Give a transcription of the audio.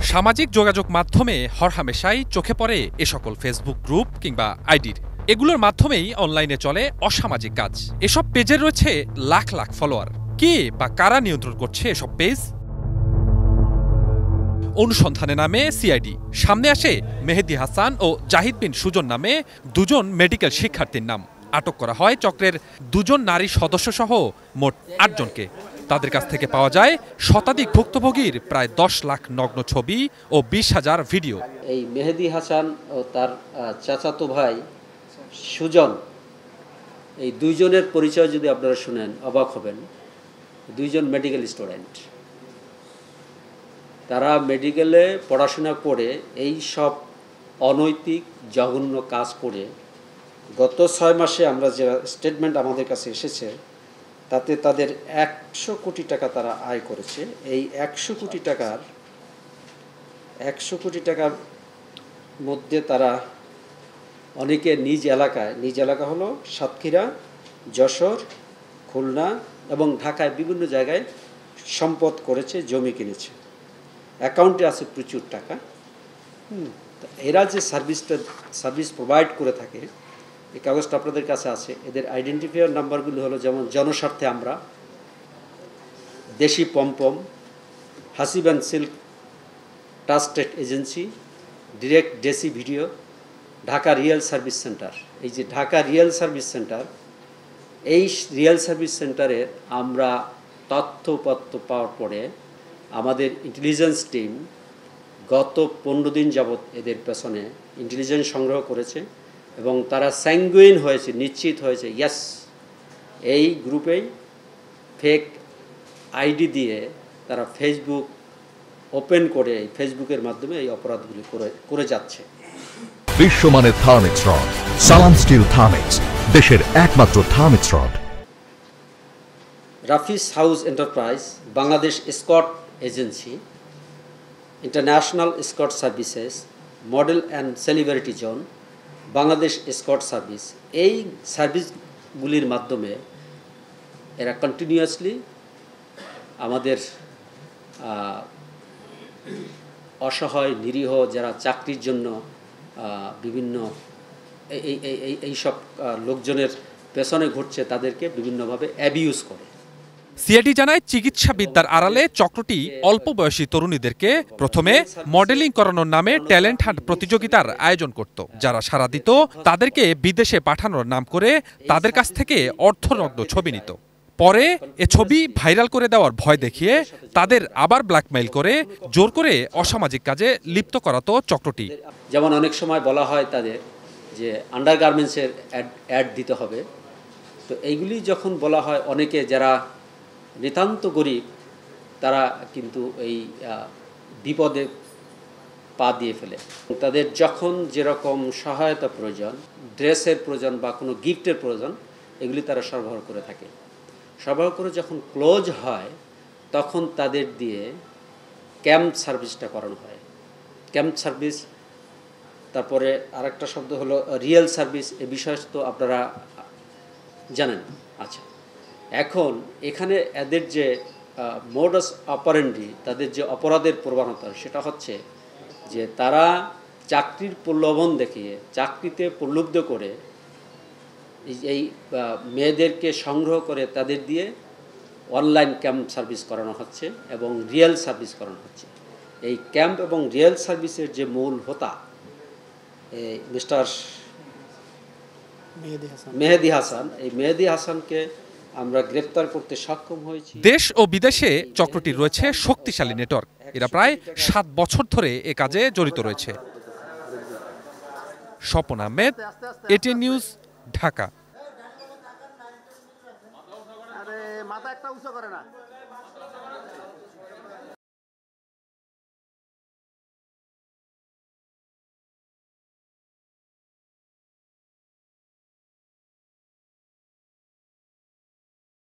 সামাজিক যোগাযোগ মাধ্যমে হরহামেশাই চোখে পড়ে এ সকল ফেসবুক গ্রুপ কিংবা আইডির। এগুলোর মাধ্যমেই অনলাইনে চলে অসামাজিক কাজ। এসব পেজের রয়েছে লাখ লাখ ফলোয়ার। কে বা কারা নিয়ন্ত্রণ করছে এসব পেজ? অনুসন্ধানে নামে সিআইডি। সামনে আসে মেহেদী হাসান ও জাহিদ বিন সুজন নামে দুজন মেডিকেল শিক্ষার্থীর নাম। আটক করা হয় চক্রের দুজন নারী সদস্যসহ মোট ৮ জনকে। তাদের কাছ থেকে পাওয়া যায় শতাধিক ভুক্তভোগীর প্রায় ১০ লাখ নগ্ন ছবি ও ২০,০০০ ভিডিও। এই মেহেদী হাসান ও তার চাচাতো ভাই সুজন, এই দুইজনের পরিচয় যদি আপনারা শুনেন অবাক হবেন। দুইজন মেডিকেল স্টুডেন্ট, তারা মেডিকেলে পড়াশোনা করে এই সব অনৈতিক জঘন্য কাজ করে গত ৬ মাসে আমরা যে স্টেটমেন্ট আমাদের কাছে এসেছে তাতে তাদের ১০০ কোটি টাকা তারা আয় করেছে। এই ১০০ কোটি টাকার মধ্যে তারা অনেকে নিজ এলাকা হলো সাতক্ষীরা, যশোর, খুলনা এবং ঢাকায় বিভিন্ন জায়গায় সম্পদ করেছে, জমি কিনেছে, অ্যাকাউন্টে আছে প্রচুর টাকা। এরা যে সার্ভিস প্রোভাইড করে থাকে, এই কাগজটা আপনাদের কাছে আছে। এদের আইডেন্টিফায়ার নাম্বারগুলো হলো যেমন জনস্বার্থে আমরা, দেশি pompom, Hasib and silk trusted agency, direct deci video, Dhaka real service centre. এই যে ঢাকা রিয়েল সার্ভিস সেন্টার, এই রিয়েল সার্ভিস সেন্টারের আমরা তথ্যপত্র পাওয়ার পরে আমাদের ইন্টেলিজেন্স টিম গত ১৫ দিন যাবৎ এদের পেছনে ইন্টেলিজেন্স সংগ্রহ করেছে এবং তারা স্যাঙ্গুইন হয়েছে, নিশ্চিত হয়েছে ইয়াস এই গ্রুপেই ফেক আইডি দিয়ে তারা ফেসবুক ওপেন করে এই ফেসবুকের মাধ্যমে এই অপরাধগুলি করে যাচ্ছে। বিশ্বমানের থার্মিক্স রড, সালাম স্টিল থার্মিক্স, দেশের একমাত্র Thermex rod. রাফিস house enterprise, Bangladesh escort agency, international escort services, model and celebrity zone, Bangladesh escort service, এই সার্ভিসগুলির মাধ্যমে এরা কন্টিনিউয়াসলি আমাদের অসহায় নিরীহ যারা চাকরির জন্য বিভিন্ন এইসব লোকজনের পেছনে ঘুরছে তাদেরকে বিভিন্নভাবে অ্যাবিউজ করে। সিআইডি জানায়, চিকিৎসাবিদ্যার আড়ালে চক্রটি অল্প বয়সী তরুণীদেরকে প্রথমে মডেলিং করানোর নামে ট্যালেন্ট হান্ট প্রতিযোগিতার আয়োজন করত। যারা সাড়া দিত তাদেরকে বিদেশে পাঠানোর নাম করে তাদের কাছ থেকে অর্থনগ্ন ছবি নিত। পরে এ ছবি ভাইরাল করে দেওয়ার ভয় দেখিয়ে তাদের আবার ব্ল্যাকমেইল করে জোর করে অসামাজিক কাজে লিপ্ত করাতো চক্রটি। যেমন অনেক সময় বলা হয় তাদের যে আন্ডারগার্মেন্টসের অ্যাড দিতে হবে। তো এইগুলি যখন বলা হয়, অনেকে যারা নিতান্ত গরিব তারা কিন্তু এই বিপদে পা দিয়ে ফেলে। তাদের যখন যেরকম সহায়তা প্রয়োজন, ড্রেসের প্রয়োজন বা কোনো গিফটের প্রয়োজন, এগুলি তারা সরবরাহ করে থাকে। সরবরাহ করে যখন ক্লোজ হয় তখন তাদের দিয়ে ক্যাম্প সার্ভিসটা করানো হয়। ক্যাম্প সার্ভিস, তারপরে আরেকটা শব্দ হলো রিয়েল সার্ভিস। এ বিষয় তো আপনারা জানেন। আচ্ছা, এখন এখানে এদের যে মোডাস অপারেন্ডি, তাদের যে অপরাধের প্রবণতা, সেটা হচ্ছে যে তারা চাকরির প্রলোভন দেখিয়ে, চাকরিতে প্রলুব্ধ করে এই মেয়েদেরকে সংগ্রহ করে তাদের দিয়ে অনলাইন ক্যাম্প সার্ভিস করানো হচ্ছে এবং রিয়েল সার্ভিস করানো হচ্ছে। এই ক্যাম্প এবং রিয়েল সার্ভিসের যে মূল হোতা এই মিস্টার মেহেদী হাসান, এই মেহেদী হাসানকে আমরা গ্রেফতার করতে সক্ষম হয়েছি। দেশ ও বিদেশে চক্রটির রয়েছে শক্তিশালী নেটওয়ার্ক। এরা প্রায় ৭ বছর ধরে এ কাজে জড়িত রয়েছে। Swapan Ahmed, ATN news, Dhaka. মাথা একটা উঁচু করে না।